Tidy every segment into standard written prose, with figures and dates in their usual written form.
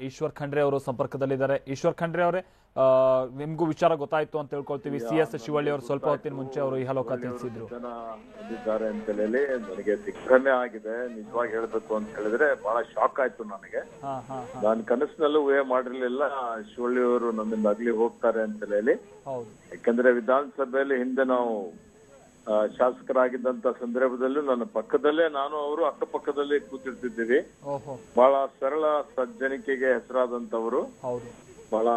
ಈಶ್ವರ್ ಖಂಡ್ರೆ ಅವರು ಸಂಪರ್ಕದಲ್ಲಿದ್ದಾರೆ. ಈಶ್ವರ್ ಖಂಡ್ರೆ ಅವರೇ, ನಿಮ್ಗೂ ವಿಚಾರ ಗೊತ್ತಾಯ್ತು ಅಂತ ಹೇಳ್ಕೊಳ್ತೀವಿ. CS ಶಿವಳ್ಳಿ ಅವರು ಸ್ವಲ್ಪ ಹೊತ್ತಿನ ಮುಂಚೆ ಅವರು ಇಹಲೋಕ ತಿಳಿಸಿದ್ರು ಅಂತ ಹೇಳಿ ನನಗೆ ದಿಗ್ಭ್ರಮೆ ಆಗಿದೆ. ನಿಜವಾಗಿ ಹೇಳ್ಬೇಕು ಅಂತ ಹೇಳಿದ್ರೆ ಬಹಳ ಶಾಕ್ ಆಯ್ತು ನನಗೆ. ನಾನು ಕನಸಿನಲ್ಲೂ ಊಹೆ ಮಾಡಿರ್ಲಿಲ್ಲ ಶಿವಳ್ಳಿ ಅವರು ನಮ್ಮಿಂದ ಅಗಲಿ ಹೋಗ್ತಾರೆ ಅಂತ ಹೇಳಿ. ಯಾಕಂದ್ರೆ ವಿಧಾನಸಭೆಯಲ್ಲಿ ಹಿಂದೆ ನಾವು ಶಾಸಕರಾಗಿದ್ದಂತ ಸಂದರ್ಭದಲ್ಲೂ ನನ್ನ ಪಕ್ಕದಲ್ಲೇ ನಾನು ಅವರು ಅಕ್ಕಪಕ್ಕದಲ್ಲೇ ಕೂತಿರ್ತಿದ್ದೀವಿ. ಬಹಳ ಸರಳ ಸಜ್ಜನಿಕೆಗೆ ಹೆಸರಾದಂತವರು, ಬಹಳ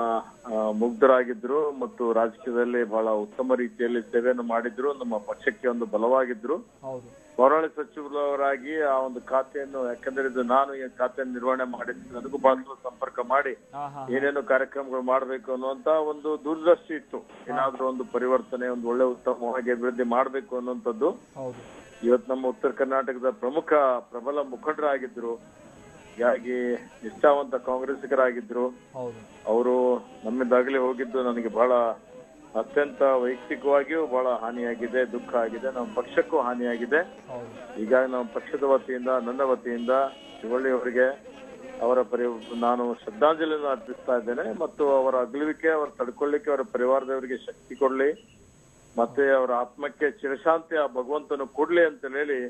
ಮುಗ್ಧರಾಗಿದ್ರು ಮತ್ತು ರಾಜಕೀಯದಲ್ಲಿ ಬಹಳ ಉತ್ತಮ ರೀತಿಯಲ್ಲಿ ಸೇವೆಯನ್ನು ಮಾಡಿದ್ರು. ನಮ್ಮ ಪಕ್ಷಕ್ಕೆ ಒಂದು ಬಲವಾಗಿದ್ರು. ಪೌರಾಣಿಕ ಸಚಿವರಾಗಿ ಆ ಒಂದು ಖಾತೆಯನ್ನು, ಯಾಕಂದ್ರೆ ಇದು ನಾನು ಈ ಖಾತೆಯನ್ನು ನಿರ್ವಹಣೆ ಮಾಡಿದ್ದು, ನನಗೂ ಬಹಳ ಸಂಪರ್ಕ ಮಾಡಿ ಏನೇನು ಕಾರ್ಯಕ್ರಮಗಳು ಮಾಡ್ಬೇಕು ಅನ್ನುವಂತ ಒಂದು ದೂರದೃಷ್ಟಿ ಇತ್ತು. ಏನಾದ್ರೂ ಒಂದು ಪರಿವರ್ತನೆ, ಒಂದು ಒಳ್ಳೆ ಉತ್ತಮವಾಗಿ ಅಭಿವೃದ್ಧಿ ಮಾಡ್ಬೇಕು ಅನ್ನುವಂಥದ್ದು. ಇವತ್ತು ನಮ್ಮ ಉತ್ತರ ಕರ್ನಾಟಕದ ಪ್ರಮುಖ ಪ್ರಬಲ ಮುಖಂಡರಾಗಿದ್ರು, ಹೀಗಾಗಿ ನಿಷ್ಠಾವಂತ ಕಾಂಗ್ರೆಸ್ಸಿಗರಾಗಿದ್ರು. ಅವರು ನಮ್ಮಿಂದಾಗಲೇ ಹೋಗಿದ್ದು ನನಗೆ ಬಹಳ ಅತ್ಯಂತ ವೈಯಕ್ತಿಕವಾಗಿಯೂ ಬಹಳ ಹಾನಿಯಾಗಿದೆ, ದುಃಖ ಆಗಿದೆ. ನಮ್ಮ ಪಕ್ಷಕ್ಕೂ ಹಾನಿಯಾಗಿದೆ. ಹೀಗಾಗಿ ನಮ್ಮ ಪಕ್ಷದ ವತಿಯಿಂದ, ನನ್ನ ವತಿಯಿಂದ ಶಿವಳ್ಳಿ ಅವರಿಗೆ ನಾನು ಶ್ರದ್ಧಾಂಜಲಿಯನ್ನು ಅರ್ಪಿಸ್ತಾ ಇದ್ದೇನೆ. ಮತ್ತು ಅವರ ಅಗಲುವಿಕೆ, ಅವರ ತಡ್ಕೊಳ್ಳಿಕ್ಕೆ ಅವರ ಪರಿವಾರದವರಿಗೆ ಶಕ್ತಿ ಕೊಡ್ಲಿ, ಮತ್ತೆ ಅವರ ಆತ್ಮಕ್ಕೆ ಚಿರಶಾಂತಿ ಆ ಭಗವಂತನು ಕೊಡ್ಲಿ ಅಂತ ಹೇಳಿ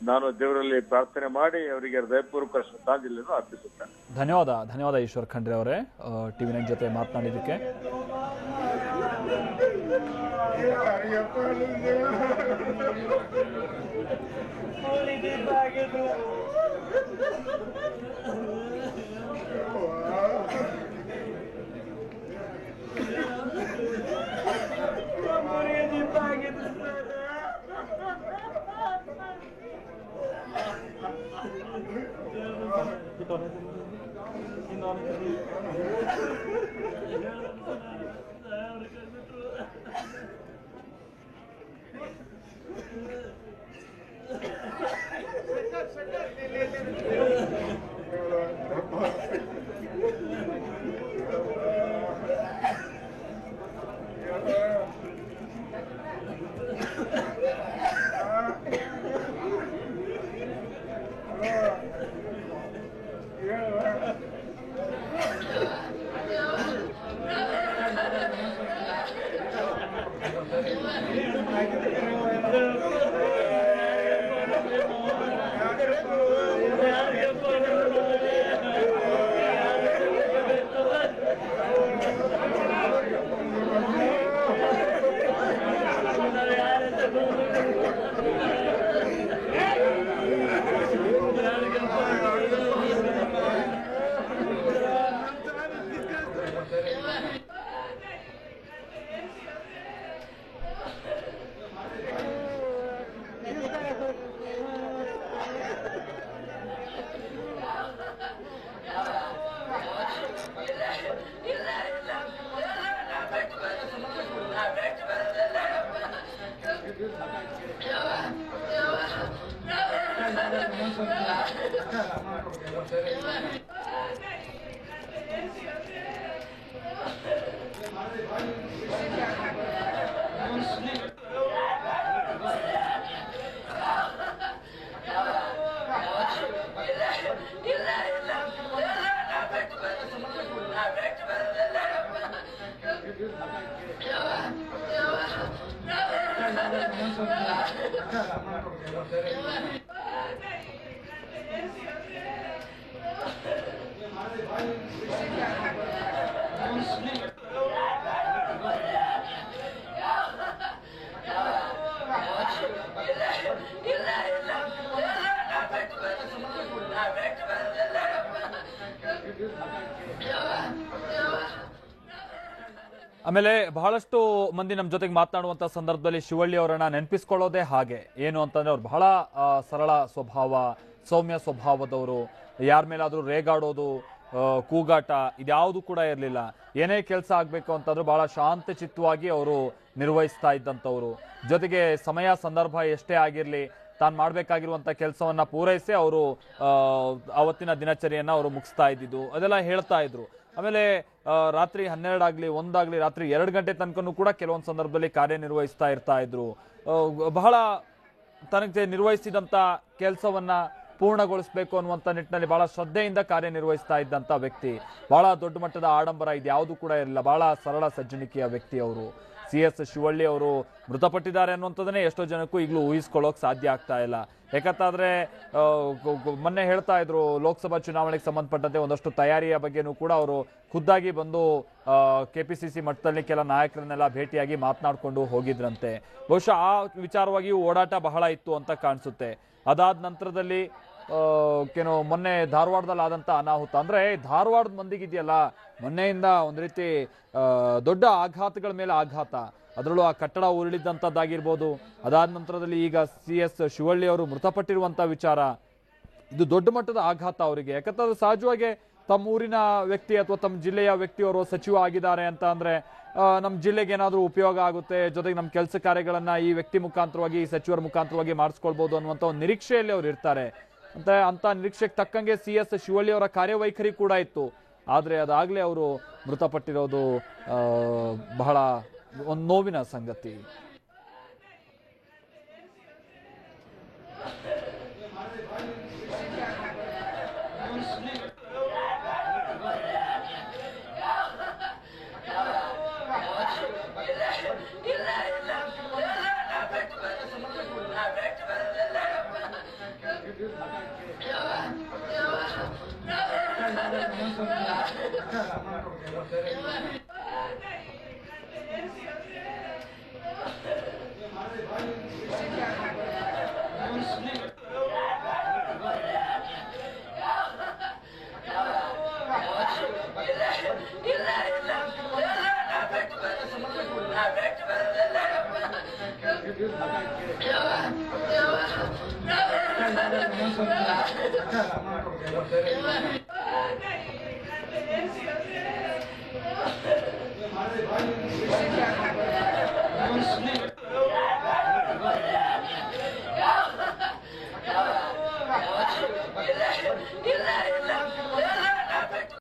ನಾನು ದೇವರಲ್ಲಿ ಪ್ರಾರ್ಥನೆ ಮಾಡಿ ಅವರಿಗೆ ಹೃದಯಪೂರ್ವಕ ಶ್ರದ್ಧಾಂಜಲಿಯನ್ನು ಅರ್ಪಿಸುತ್ತೇನೆ. ಧನ್ಯವಾದ ಈಶ್ವರ್ ಖಂಡ್ರೆ ಅವರೇ, TV9 ಜೊತೆ ಮಾತನಾಡಿದ್ದಕ್ಕೆ. ಆಮೇಲೆ ಬಹಳಷ್ಟು ಮಂದಿ ನಮ್ಮ ಜೊತೆಗೆ ಮಾತನಾಡುವಂತ ಸಂದರ್ಭದಲ್ಲಿ ಶಿವಳ್ಳಿ ಅವರನ್ನ ನೆನಪಿಸ್ಕೊಳ್ಳೋದೇ ಹಾಗೆ. ಏನು ಅಂತಂದ್ರೆ ಅವ್ರು ಬಹಳ ಸರಳ ಸ್ವಭಾವ, ಸೌಮ್ಯ ಸ್ವಭಾವದವರು. ಯಾರ ಮೇಲಾದ್ರೂ ರೇಗಾಡೋದು, ಕೂಗಾಟ ಇದ್ಯಾವುದು ಕೂಡ ಇರಲಿಲ್ಲ. ಏನೇ ಕೆಲಸ ಆಗ್ಬೇಕು ಅಂತಂದ್ರೆ ಬಹಳ ಶಾಂತ ಚಿತ್ತವಾಗಿ ಅವರು ನಿರ್ವಹಿಸ್ತಾ ಇದ್ದಂಥವ್ರು. ಜೊತೆಗೆ ಸಮಯ ಸಂದರ್ಭ ಎಷ್ಟೇ ಆಗಿರಲಿ, ತಾನು ಮಾಡಬೇಕಾಗಿರುವಂಥ ಕೆಲಸವನ್ನ ಪೂರೈಸಿ ಅವರು ಅವತ್ತಿನ ದಿನಚರಿಯನ್ನ ಅವರು ಮುಗಿಸ್ತಾ ಇದ್ದಿದ್ದು ಅದೆಲ್ಲ ಹೇಳ್ತಾ ಇದ್ರು. ಆಮೇಲೆ ರಾತ್ರಿ 12 ಆಗಲಿ 1 ಆಗಲಿ ರಾತ್ರಿ 2 ಗಂಟೆ ತನಕನೂ ಕೂಡ ಕೆಲವೊಂದು ಸಂದರ್ಭದಲ್ಲಿ ಕಾರ್ಯನಿರ್ವಹಿಸ್ತಾ ಇರ್ತಾ ಇದ್ರು. ಬಹಳ ತನಗೆ ನಿರ್ವಹಿಸಿದಂಥ ಕೆಲಸವನ್ನ ಪೂರ್ಣಗೊಳಿಸಬೇಕು ಅನ್ನುವಂಥ ನಿಟ್ಟಿನಲ್ಲಿ ಬಹಳ ಶ್ರದ್ಧೆಯಿಂದ ಕಾರ್ಯನಿರ್ವಹಿಸ್ತಾ ಇದ್ದಂಥ ವ್ಯಕ್ತಿ. ಬಹಳ ದೊಡ್ಡ ಮಟ್ಟದ ಆಡಂಬರ ಇದು ಯಾವುದು ಕೂಡ ಇರಲಿಲ್ಲ. ಬಹಳ ಸರಳ ಸಜ್ಜನಿಕೆಯ ವ್ಯಕ್ತಿ ಅವರು. CS ಶಿವಳ್ಳಿ ಅವರು ಮೃತಪಟ್ಟಿದ್ದಾರೆ ಅನ್ನುವಂಥದ್ದನ್ನೇ ಎಷ್ಟೋ ಜನಕ್ಕೂ ಈಗಲೂ ಊಹಿಸ್ಕೊಳ್ಳೋಕೆ ಸಾಧ್ಯ ಆಗ್ತಾ ಇಲ್ಲ. ಯಾಕಂತಾದ್ರೆ ಮೊನ್ನೆ ಹೇಳ್ತಾ ಇದ್ರು ಲೋಕಸಭಾ ಚುನಾವಣೆಗೆ ಸಂಬಂಧಪಟ್ಟಂತೆ ಒಂದಷ್ಟು ತಯಾರಿಯ ಬಗ್ಗೆನೂ ಕೂಡ ಅವರು ಖುದ್ದಾಗಿ ಬಂದು KPCC ಮಟ್ಟದಲ್ಲಿ ಕೆಲ ನಾಯಕರನ್ನೆಲ್ಲ ಭೇಟಿಯಾಗಿ ಮಾತನಾಡಿಕೊಂಡು ಹೋಗಿದ್ರಂತೆ. ಬಹುಶಃ ಆ ವಿಚಾರವಾಗಿಯೂ ಓಡಾಟ ಬಹಳ ಇತ್ತು ಅಂತ ಕಾಣಿಸುತ್ತೆ. ಅದಾದ ನಂತರದಲ್ಲಿ ಮೊನ್ನೆ ಧಾರವಾಡದಲ್ಲಿ ಆದಂಥ ಅನಾಹುತ ಅಂದ್ರೆ ಧಾರವಾಡದ ಮಂದಿಗಿದೆಯಲ್ಲ, ಮೊನ್ನೆಯಿಂದ ಒಂದು ರೀತಿ ದೊಡ್ಡ ಆಘಾತಗಳ ಮೇಲೆ ಆಘಾತ. ಅದರಲ್ಲೂ ಆ ಕಟ್ಟಡ ಉರುಳಿದಂಥದ್ದಾಗಿರ್ಬೋದು. ಅದಾದ ನಂತರದಲ್ಲಿ ಈಗ CS ಶಿವಳ್ಳಿ ಅವರು ಮೃತಪಟ್ಟಿರುವಂಥ ವಿಚಾರ, ಇದು ದೊಡ್ಡ ಮಟ್ಟದ ಆಘಾತ ಅವರಿಗೆ. ಯಾಕಂತಂದ್ರೆ ಸಹಜವಾಗಿ ತಮ್ಮ ಊರಿನ ವ್ಯಕ್ತಿ ಅಥವಾ ತಮ್ಮ ಜಿಲ್ಲೆಯ ವ್ಯಕ್ತಿಯವರು ಸಚಿವ ಆಗಿದ್ದಾರೆ ಅಂತ ಅಂದ್ರೆ ನಮ್ಮ ಜಿಲ್ಲೆಗೆ ಏನಾದರೂ ಉಪಯೋಗ ಆಗುತ್ತೆ, ಜೊತೆಗೆ ನಮ್ಮ ಕೆಲಸ ಕಾರ್ಯಗಳನ್ನ ಈ ವ್ಯಕ್ತಿ ಮುಖಾಂತರವಾಗಿ, ಈ ಸಚಿವರ ಮುಖಾಂತರವಾಗಿ ಮಾಡಿಸ್ಕೊಳ್ಬಹುದು ಅನ್ನುವಂಥ ಒಂದು ನಿರೀಕ್ಷೆಯಲ್ಲಿ ಅವರು ಇರ್ತಾರೆ. ಅಂತ ನಿರೀಕ್ಷೆಗೆ ತಕ್ಕಂಗೆ CS ಶಿವಳ್ಳಿ ಅವರ ಕಾರ್ಯವೈಖರಿ ಕೂಡ ಇತ್ತು. ಆದರೆ ಅದಾಗಲೇ ಅವರು ಮೃತಪಟ್ಟಿರೋದು ಬಹಳ ಒಂದು ನೋವಿನ ಸಂಗತಿ. Yeah.